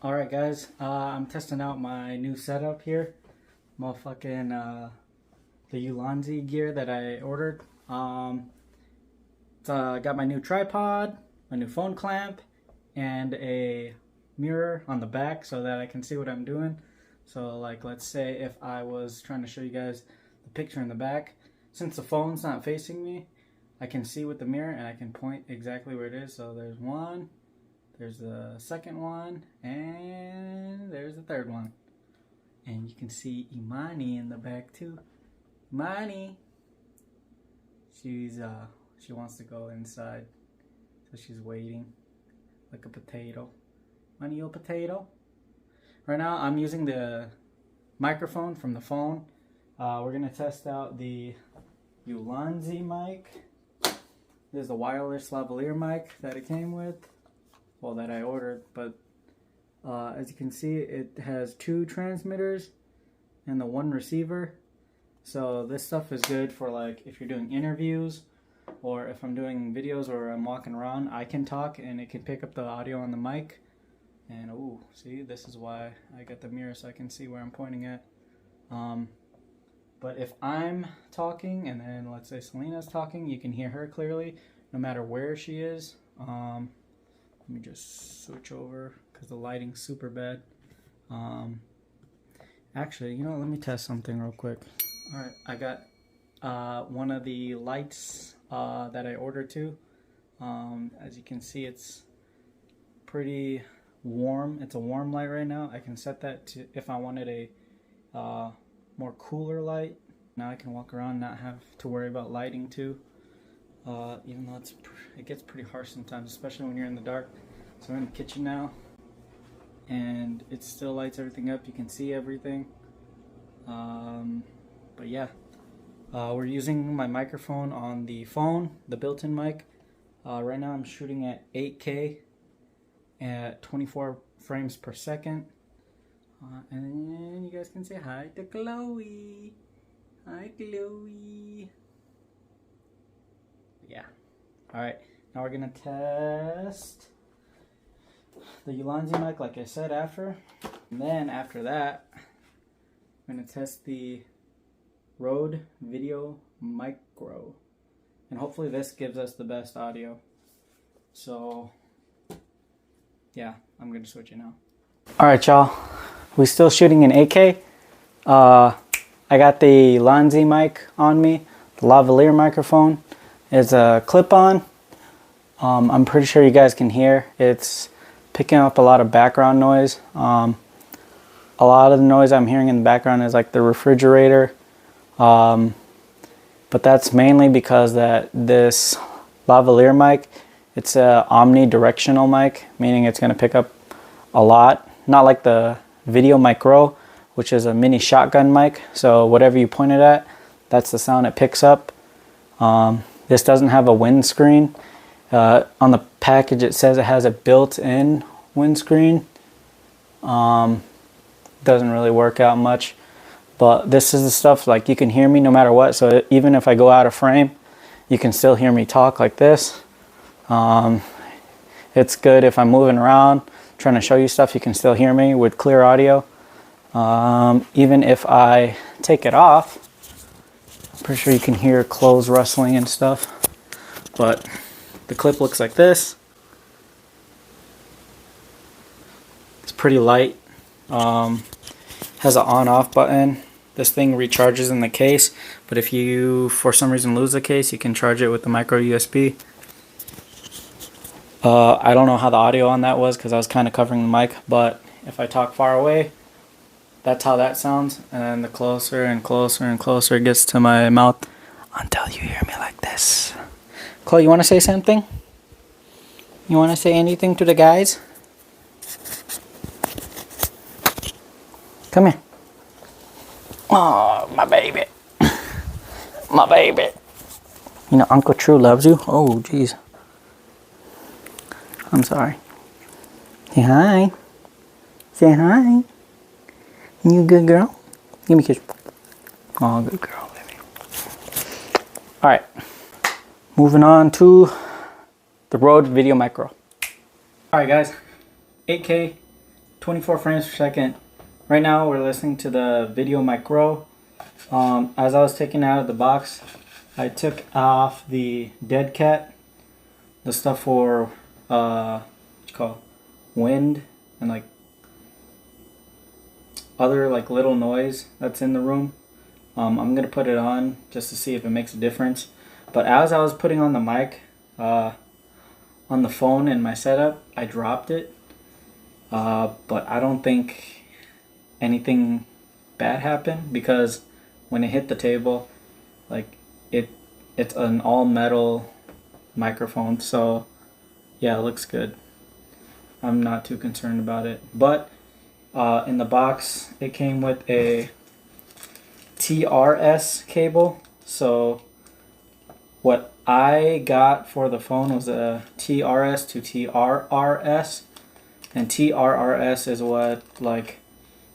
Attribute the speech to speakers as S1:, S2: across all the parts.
S1: Alright guys, I'm testing out my new setup here. Motherfucking the Ulanzi gear that I ordered. Got my new tripod, my new phone clamp, and a mirror on the back so that I can see what I'm doing. So like, let's say if I was trying to show you guys the picture in the back, since the phone's not facing me, I can see with the mirror and I can point exactly where it is. So there's one, there's the second one, and there's the third one. And you can see Imani in the back too. Imani! She wants to go inside, so she's waiting like a potato. Imani, you a potato? Right now I'm using the microphone from the phone. We're gonna test out the Ulanzi mic. This is the wireless lavalier mic that it came with. Well, that I ordered, but as you can see, it has 2 transmitters and the 1 receiver. So this stuff is good for like if you're doing interviews, or if I'm doing videos or I'm walking around, I can talk and it can pick up the audio on the mic. And oh, see, this is why I got the mirror so I can see where I'm pointing at. But if I'm talking and then let's say Selena's talking, you can hear her clearly no matter where she is. Let me just switch over because the lighting's super bad. Actually, you know, let me test something real quick. Alright, I got one of the lights that I ordered too. As you can see, it's pretty warm. It's a warm light right now. I can set that to if I wanted a more cooler light. Now I can walk around and not have to worry about lighting too. Even though it gets pretty harsh sometimes, especially when you're in the dark. So I'm in the kitchen now, and it still lights everything up. You can see everything. But yeah, we're using my microphone on the phone, the built-in mic. Right now I'm shooting at 8K at 24 frames per second. And then you guys can say hi to Chloe. Hi, Chloe. Yeah. Alright, now we're gonna test the Ulanzi mic like I said after. And then after that, I'm gonna test the Rode Video Micro. And hopefully this gives us the best audio. So yeah, I'm gonna switch it now. Alright y'all, we're still shooting in 8K. I got the Ulanzi mic on me, the lavalier microphone. It's a clip-on. I'm pretty sure you guys can hear. It's picking up a lot of background noise. A lot of the noise I'm hearing in the background is like the refrigerator. But that's mainly because this lavalier mic, it's a omnidirectional mic, meaning it's going to pick up a lot. Not like the Video Micro, which is a mini shotgun mic. So whatever you point it at, that's the sound it picks up. This doesn't have a windscreen. On the package it says it has a built-in windscreen. Doesn't really work out much. But this is the stuff, like you can hear me no matter what. So even if I go out of frame, you can still hear me talk like this. It's good if I'm moving around, trying to show you stuff, you can still hear me with clear audio. Even if I take it off, I'm pretty sure you can hear clothes rustling and stuff. But the clip looks like this. It's pretty light. Has an on-off button. This thing recharges in the case, but if you for some reason lose the case, you can charge it with the micro USB. I don't know how the audio on that was because I was kind of covering the mic, but if I talk far away, that's how that sounds. And then the closer and closer and closer it gets to my mouth until you hear me like this. Chloe, you want to say something? You want to say anything to the guys? Come here. Oh, my baby. My baby. You know, Uncle True loves you. Oh, jeez. I'm sorry. Say hi. Say hi. You good girl? Give me a kiss. Oh, good girl, baby. Alright. Moving on to the Rode Video Micro. Alright guys. 8K 24 frames per second. Right now we're listening to the VideoMic Grow. As I was taking it out of the box, I took off the dead cat, the stuff for what you call wind and like other like little noise that's in the room. I'm gonna put it on just to see if it makes a difference. But as I was putting on the mic on the phone in my setup, I dropped it. But I don't think anything bad happened because when it hit the table, like it's an all metal microphone, so yeah, it looks good. I'm not too concerned about it. But in the box, it came with a TRS cable. So what I got for the phone was a TRS to TRRS, and TRRS is what like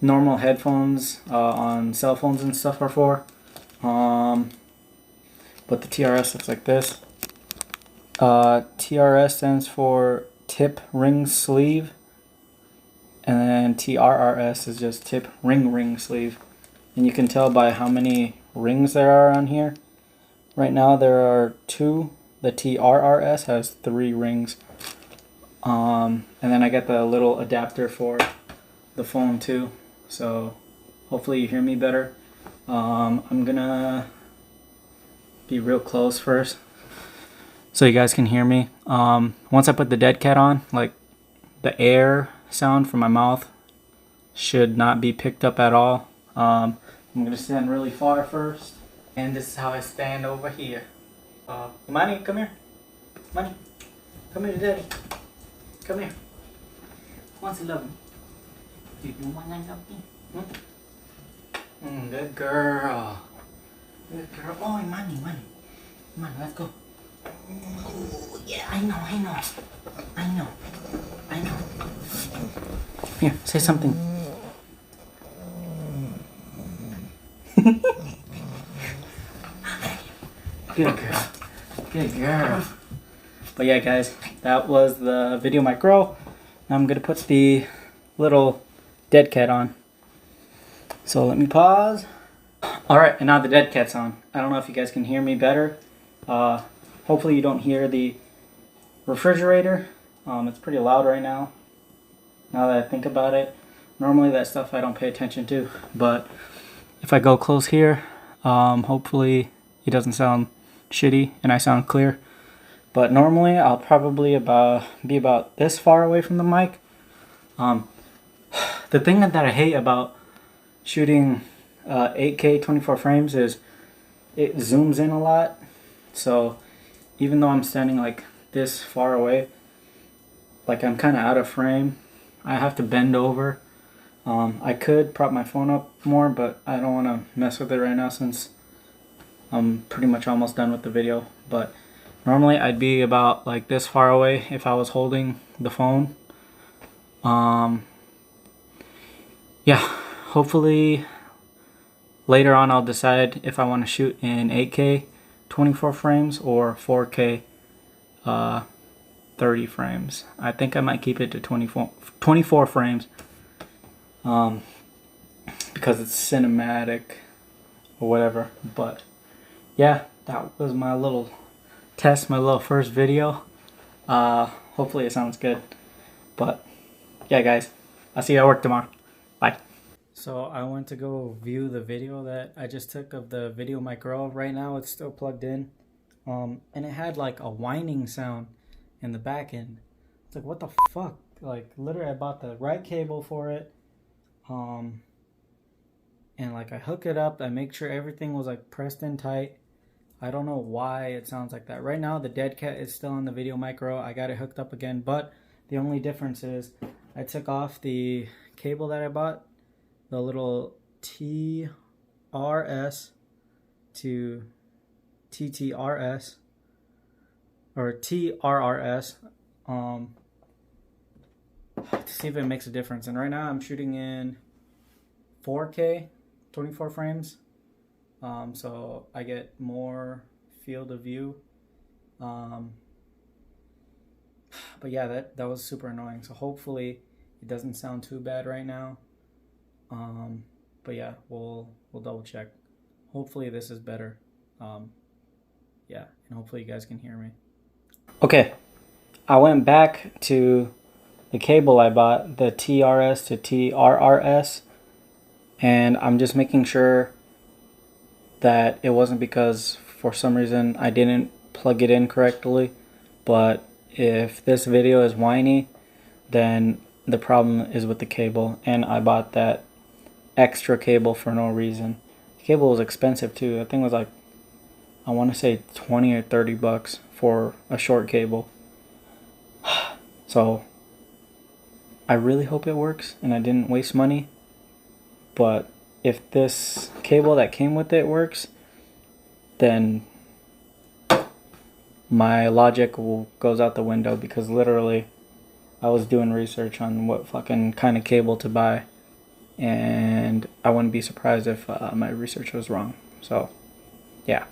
S1: normal headphones on cell phones and stuff are for. But the TRS looks like this. TRS stands for tip ring sleeve, and then TRRS is just tip ring sleeve. And you can tell by how many rings there are on here. Right now there are 2. The TRRS has 3 rings. And then I got the little adapter for the phone too. So hopefully you hear me better. I'm gonna be real close first so you guys can hear me. Once I put the dead cat on, like the air sound from my mouth should not be picked up at all. I'm gonna stand really far first, and this is how I stand over here. Imani, come here. Imani, come here to daddy. Come here. Who wants to love me? Do you want to love me? Good girl. Good girl. Oh, Imani, let's go. Oh, yeah, I know. Here, say something. Good girl. But yeah, guys, that was the VideoMic Grow. Now I'm gonna put the little dead cat on. So let me pause. Alright, and now the dead cat's on. I don't know if you guys can hear me better. Hopefully you don't hear the refrigerator. It's pretty loud right now that I think about it. Normally that stuff I don't pay attention to, but if I go close here, hopefully it doesn't sound shitty and I sound clear. But normally I'll probably be about this far away from the mic. The thing that I hate about shooting 8K 24 frames is it zooms in a lot. So even though I'm standing like this far away, like I'm kind of out of frame, I have to bend over. I could prop my phone up more, but I don't want to mess with it right now since I'm pretty much almost done with the video. But normally I'd be about like this far away if I was holding the phone. Yeah, hopefully later on I'll decide if I want to shoot in 8K 24 frames or 4K 30 frames. I think I might keep it to 24 frames because it's cinematic or whatever. But yeah, that was my little test, my little first video. Hopefully it sounds good. But yeah, guys, I'll see you at work tomorrow. Bye. So I went to go view the video that I just took of the VideoMic Grow. Right now it's still plugged in. And it had like a whining sound in the back end. It's like, what the fuck? Like literally I bought the right cable for it. And like I hook it up, I make sure everything was like pressed in tight. I don't know why it sounds like that. Right now the dead cat is still on the VideoMic Grow. I got it hooked up again, but the only difference is I took off the cable that I bought, the little TRS to TTRS or TRRS to see if it makes a difference. And right now I'm shooting in 4K 24 frames, so I get more field of view. But yeah, that was super annoying. So hopefully It doesn't sound too bad right now. But yeah, we'll double check. Hopefully this is better. Yeah, and hopefully you guys can hear me. Okay, I went back to the cable I bought, the TRS to TRRS, and I'm just making sure that it wasn't because for some reason I didn't plug it in correctly. But if this video is whiny, then the problem is with the cable, and I bought that extra cable for no reason. The cable was expensive too. I think it was like, I want to say 20 or 30 bucks for a short cable. So I really hope it works and I didn't waste money. But if this cable that came with it works, then my logic goes out the window, because literally I was doing research on what fucking kind of cable to buy, and I wouldn't be surprised if my research was wrong. So yeah.